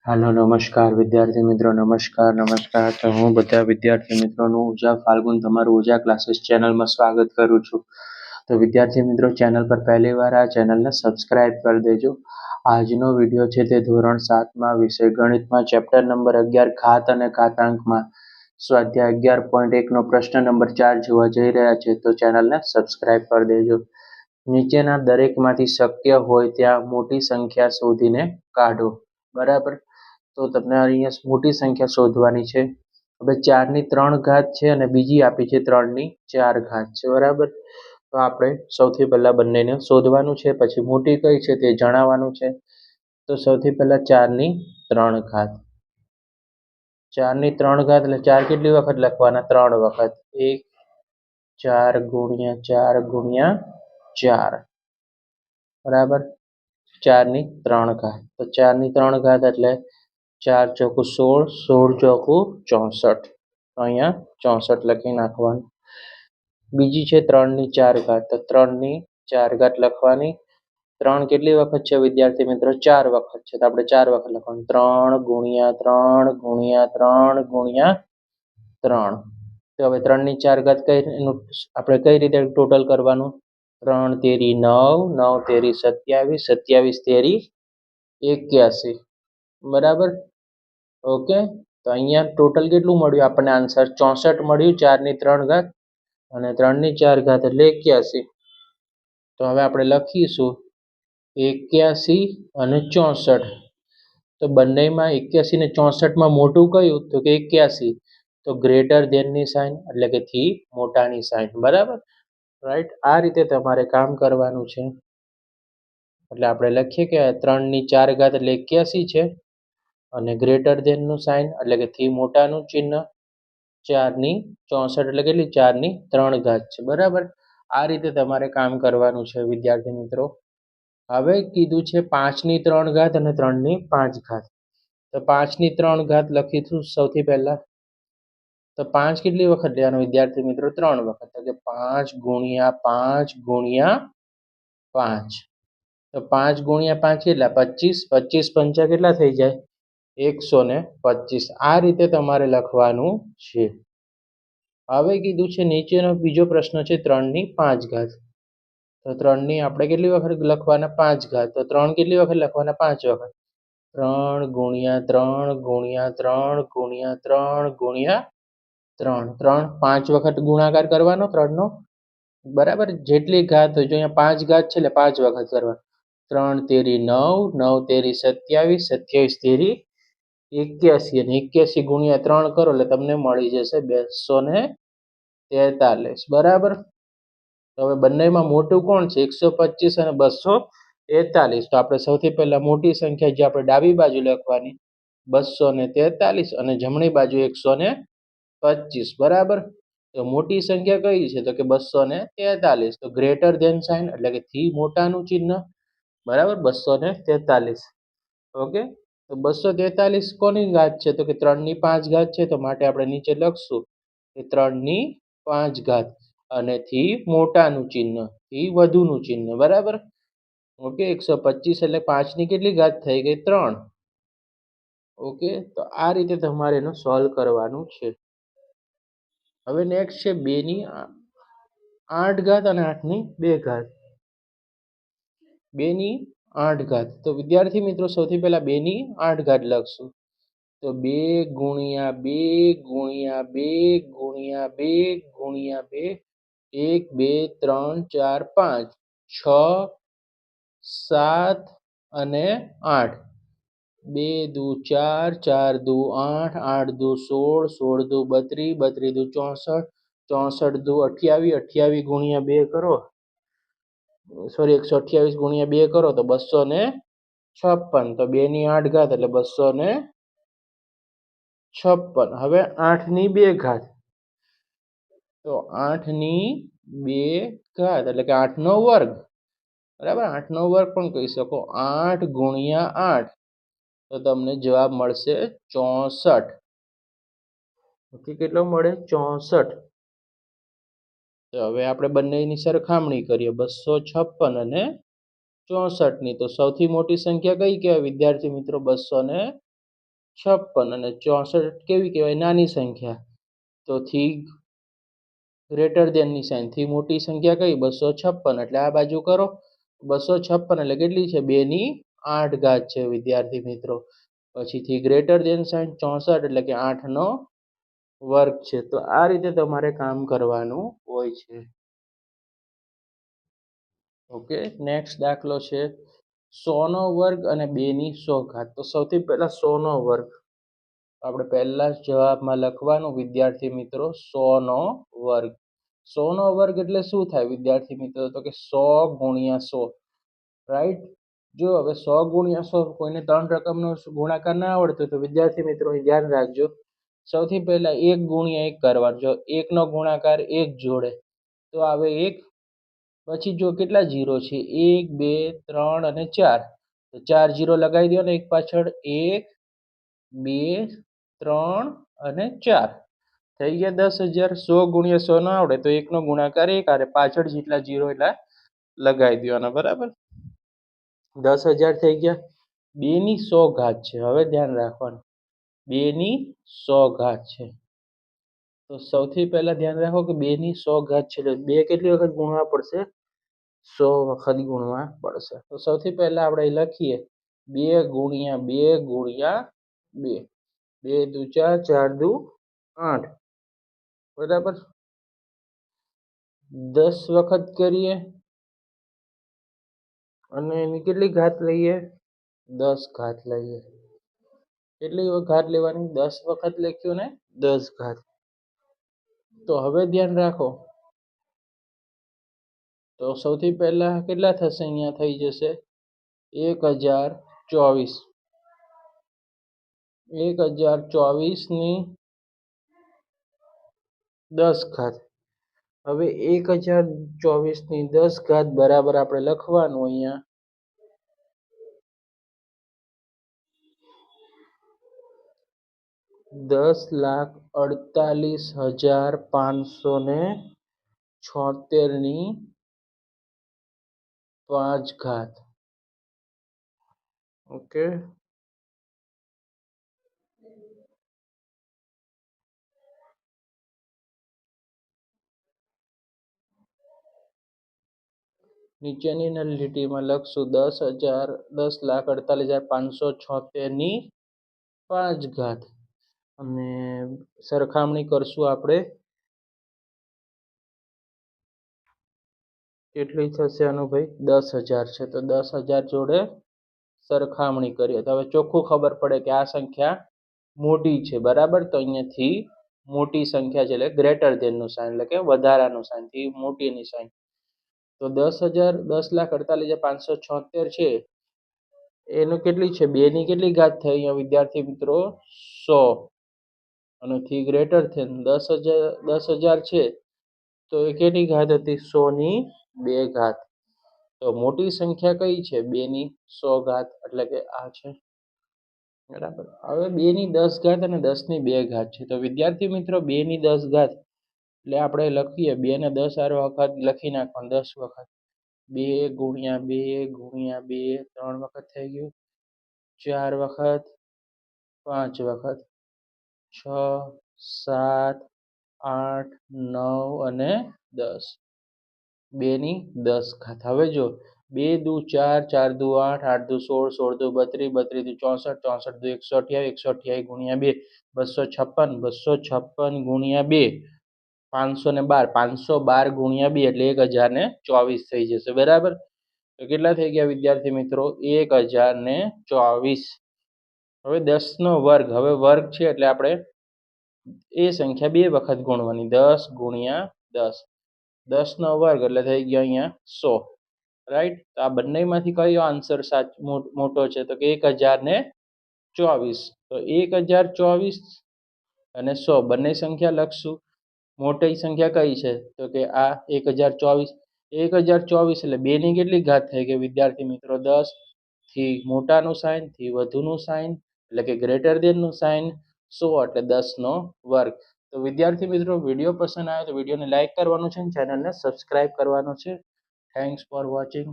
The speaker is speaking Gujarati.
હાલો નમસ્કાર વિદ્યાર્થી મિત્રો નમસ્કાર તો હું બધા વિદ્યાર્થી મિત્રોનું ઉજા ફાલ્ગુન તમારું ઉજા ક્લાસીસ ચેનલમાં સ્વાગત કરું છું. તો વિદ્યાર્થી મિત્રો ચેનલ પર પહેલી વાર આ ચેનલને સબસ્ક્રાઇબ કરી દેજો. આજનો વિડીયો છે તે ધોરણ 7માં વિષય ગણિતમાં ચેપ્ટર નંબર 11 ઘાત અને ઘાતાંકમાં સ્વાધ્યાય 11.1 નો પ્રશ્ન નંબર 4 જોવા જઈ રહ્યા છે. તો ચેનલને સબસ્ક્રાઇબ કરી દેજો. નીચેના દરેકમાંથી શક્ય હોય ત્યાં મોટી સંખ્યા શોધીને કાઢો. બરાબર, તો તમને અહીંયા મોટી સંખ્યા શોધવાની છે. હવે 4 ની 3 ઘાત છે અને બીજી આપી છે 3 ની 4 ઘાત છે. બરાબર, તો આપણે સૌથી પહેલા બંનેને શોધવાનું છે, પછી મોટી કઈ છે તે જણાવવાનું છે. તો સૌથી પહેલા 4 ની 3 ઘાત. 4 ની 3 ઘાત એટલે 4 કેટલી વખત લખવાના? 3 વખત. 1 4 ગુણ્યા 4 ગુણ્યા 4. બરાબર, 4 ની 3 ઘાત. તો 4 ની 3 ઘાત એટલે 4 ચોકુ 16, 16 ચોકુ 64. અહીંયા 64 લખી નાખવાનું. બીજી છે 3 ની 4 ઘાત. તો 3 ની 4 ઘાત લખવાની. 3 કેટલી વખત છે વિદ્યાર્થી મિત્રો? 4 વખત છે, તો આપણે 4 વખત લખવાનું. 3 ગુણ્યા 3 ગુણ્યા 3 ગુણ્યા 3. તો હવે 3 ની 4 ઘાત આપણે કઈ રીતે ટોટલ કરવાનું? 3 તેરી 9, 9 તેરી 27, 27 તેરી 81. બરાબર, ઓકે. તો અહીંયા ટોટલ કેટલું મળ્યું આપણને? આન્સર 64 મળ્યું. 4 ની 3 ઘાત અને 3 ની 4 ઘાત એટલે 81. તો હવે આપણે લખીશું 81 અને 64. તો બંનેમાં 81 ને 64માં મોટું કયું? તો કે 81. તો ગ્રેટર ધેનની સાઇન એટલે કે થી મોટાની સાઇન. બરાબર, રાઈટ. આ રીતે તમારે કામ કરવાનું છે. એટલે આપણે લખીએ કે 3 ની 4 ઘાત એટલે 81 છે અને ગ્રેટર ધેનનું સાઇન એટલે કે થી મોટાનું ચિહ્ન. 4 ની 64 એટલે કેટલી? 4 ની 3 ઘાત છે. બરાબર, આ રીતે તમારે કામ કરવાનું છે વિદ્યાર્થી મિત્રો. હવે કીધું છે 5 ની 3 ઘાત અને 3 ની 5 ઘાત. તો 5 ની 3 ઘાત લખીશું સૌથી પહેલા. તો 5 કેટલી વખત લેવાનું વિદ્યાર્થી મિત્રો? 3 વખત. તો કે 5 ગુણ્યા 5 ગુણ્યા 5. તો 5 ગુણ્યા 5 કેટલા? 25. 25 પંચા કેટલા થઈ જાય? 125. આ રીતે તમારે લખવાનું છે. હવે કીધું છે નીચેનો બીજો પ્રશ્ન છે 3 ની 5 ઘાત. તો 3 ની આપણે કેટલી વખત લખવાના? 5 ઘાત. તો 3 કેટલી વખત લખવાના? 5 વખત. 3 ગુણ્યા 3 ગુણ્યા 3 ગુણ્યા 3 ગુણ્યા 3. 3 5 વખત ગુણાકાર કરવાનો 3 નો. બરાબર, જેટલી ઘાત હોય, જો અહીંયા 5 ઘાત છે એટલે 5 વખત કરવાનો. 3 તેરી 9, 9 તેરી 27, 27 તેરી 81 અને 81 ગુણ્યા 3 કરો એટલે તમને મળી જશે 243. બરાબર, તો હવે બંનેમાં મોટું કોણ છે? 125 અને 243. તો આપણે સૌથી પહેલા મોટી સંખ્યા જે આપણે ડાબી બાજુ લખવાની 243 અને જમણી બાજુ 125. બરાબર, તો મોટી સંખ્યા કઈ છે? તો કે 243. તો ગ્રેટર ધેન સાઇન એટલે કે થી મોટાનું ચિહ્ન. બરાબર, 243. ઓકે, તો 243 કોની ઘાત છે? તો કે 3 ની 5 ઘાત છે. તો માટે આપણે નીચે લખશું કે 3 ની 5 ઘાત અને થી મોટાનું ચિહ્ન, થી વધુનું ચિહ્ન. બરાબર, ઓકે. 125 એટલે 5 ની કેટલી ઘાત થઈ ગઈ? 3. ઓકે, તો આ રીતે તમારે એનો સોલ્વ કરવાનું છે. હવે નેક્સ્ટ છે 2 ની 8 ઘાત અને 8 ની 2 ઘાત. 2 ની 8 ઘાત. તો વિદ્યાર્થી મિત્રો સૌથી પહેલા 2 ની 8 ઘાત લખશું. તો 2 ગુણ્યા 2 ગુણ્યા 2 ગુણ્યા 2 ગુણ્યા 2. 1 2 3 4 5 6 7 અને 8. 2 દુ 4, 4 દુ 8, 8 દુ 16, 16 દુ 32, 32 દુ 64, 64 દુ 28, 28 ગુણ્યા 2 કરો. સોરી, 128 ગુણ્યા 2 કરો તો 256. તો 2 ની 8 ઘાત એટલે 256. હવે 8 ની 2 ઘાત. તો 8 ની 2 ઘાત એટલે કે 8 નો વર્ગ. બરાબર, 8 નો વર્ગ પણ કહી શકો. 8 ગુણ્યા 8 તો તમને જવાબ મળશે 64. ઓકે, કેટલો મળે? 64. તો હવે આપણે બંનેની સરખામણી કરીએ 256 અને 64 ની. તો સૌથી મોટી સંખ્યા કઈ કહેવાય વિદ્યાર્થી મિત્રો? 256. 56 અને 64 કેવી કહેવાય? નાની સંખ્યા. તો થી ગ્રેટર દેનની સાઇન થી મોટી સંખ્યા કઈ? 256. એટલે આ બાજુ કરો 256 એટલે કેટલી છે? 2/8 છે વિદ્યાર્થી મિત્રો. પછીથી ગ્રેટર દેન સાઇન 64 એટલે કે 8 નો વર્ગ છે. તો આ રીતે તમારે કામ કરવાનું હોય છે. ઓકે, નેક્સ્ટ દાખલો છે 100 નો વર્ગ અને 2/100. તો સૌથી પહેલા 100 નો વર્ગ આપણે પહેલા જ જવાબમાં લખવાનું વિદ્યાર્થી મિત્રો, 100 નો વર્ગ. 100 નો વર્ગ એટલે શું થાય વિદ્યાર્થી મિત્રો? તો કે 100 ગુણ્યા 100. રાઈટ. જો હવે 100 ગુણ્યા 100 કોઈને 3 રકમનો ગુણાકાર ના આવડતો તો વિદ્યાર્થી મિત્રો ધ્યાન રાખજો. સૌથી પહેલા 1 ગુણ્યા 1 કરવાનું. જો 1 નો ગુણાકાર 1 જોડે તો આવે 1. પછી જો કેટલા જીરો છે? 1 2 3 અને 4. તો 4 જીરો લગાવી દો ને એક પાછળ. 1 2 3 અને 4 થઈ ગયા 10,000. 100 ગુણ્યા 100 ના આવડે તો 1 નો ગુણાકાર 1 અને પાછળ જેટલા જીરો એટલા લગાવી દેવાના. બરાબર, 10,000 થઈ ગયા. 2/100 છે. હવે ધ્યાન રાખવાનું, 2/100 છે. તો સૌથી પહેલા ધ્યાન રાખો કે 2/100 છે. એટલે 2 કેટલી વખત ગુણવા પડશે? 100 વખત ગુણવા પડશે. તો સૌથી પહેલા આપણે લખીએ 2 ગુણ્યા 2 ગુણ્યા 2. 2 દુ 4, 4 દુ 8. બરાબર, 10 વખત કરીએ અને એની કેટલી ઘાત લઈએ? 10 ઘાત લઈએ. કેટલી ઘાત લેવાની? 10 વખત લખ્યું ને 10 ઘાત. તો હવે ધ્યાન રાખો, તો સૌથી પહેલા કેટલા થશે? અહીંયા થઈ જશે 1024. 1024 ની 10 ઘાત. હવે 1024 ની 10 ઘાત બરાબર આપણે લખવાનું અહીંયા 10,48,576 ની 5 ઘાત. ઓકે, નીચેની લીટીમાં લખશું 10,48,576 ની 5 ઘાત અને સરખામણી કરશું આપણે. કેટલી થશે અનુભાઈ? 10,000 છે. તો 10,000 જોડે સરખામણી કરીએ તો હવે ચોખ્ખું ખબર પડે કે આ સંખ્યા મોટી છે. બરાબર, તો અહીંયાથી મોટી સંખ્યા છે એટલે ગ્રેટર ધેનનું સાઇન એટલે કે વધારાનું સાઇન થી મોટીની સાઇન. તો 10,000 10,48,576 છે. એનું કેટલી છે? 2 ની કેટલી ઘાત થઈ અહીંયા વિદ્યાર્થી મિત્રો? 100. અને થી ગ્રેટર ધેન 10,000 છે તો એ કેટલી ઘાત હતી? 100 ની 2 ઘાત. તો મોટી સંખ્યા કઈ છે? 2/100 એટલે કે આ છે. બરાબર, હવે 2/10 અને 10 ની 2 ઘાત છે. તો વિદ્યાર્થી મિત્રો 2/10 એટલે આપણે લખીએ 2 ને 10 વખત લખી નાખવાનું 10 વખત. 2 ગુણ્યા 2 ગુણ્યા 2 3 વખત થઈ ગયું. 4 વખત, 5 વખત, 6 7 8 9 અને 10. 2/10. હવે જો 2 દુ 4, 4 દુ 8, 8 દુ 16, 16 દુ 32, 32 દુ 64, 64 દુ 128, 128 ગુણ્યા 2 256, 256 ગુણ્યા 2 512, 512 ગુણ્યા 2 એટલે 1024 થઈ જશે. બરાબર, તો કેટલા થઈ ગયા વિદ્યાર્થી મિત્રો? 1024. હવે 10 નો વર્ગ. હવે વર્ગ છે એટલે આપણે એ સંખ્યા 2 વખત ગુણવાની. 10 ગુણ્યા 10. 10 નો વર્ગ એટલે થઈ ગયો અહીંયા 100. રાઈટ. તો આ બંનેમાંથી કયો આન્સર મોટો છે? તો કે 1024. તો 1024 અને 100 બંને સંખ્યા લખશું. મોટી સંખ્યા કઈ છે? તો કે આ 1024. 1024 એટલે 2 ની કેટલી ઘાત થઈ ગઈ વિદ્યાર્થી મિત્રો? 10. થી મોટાનું સાઇન થી વધુનું સાઇન એટલે કે ગ્રેટર ધેનનું સાઇન 100 એટલે 10 નો વર્ગ. તો વિદ્યાર્થી મિત્રો વિડીયો પસંદ આવે તો વિડીયોને લાઈક કરવાનું છે અને ચેનલને સબસ્ક્રાઇબ કરવાનું છે. Thanks for watching.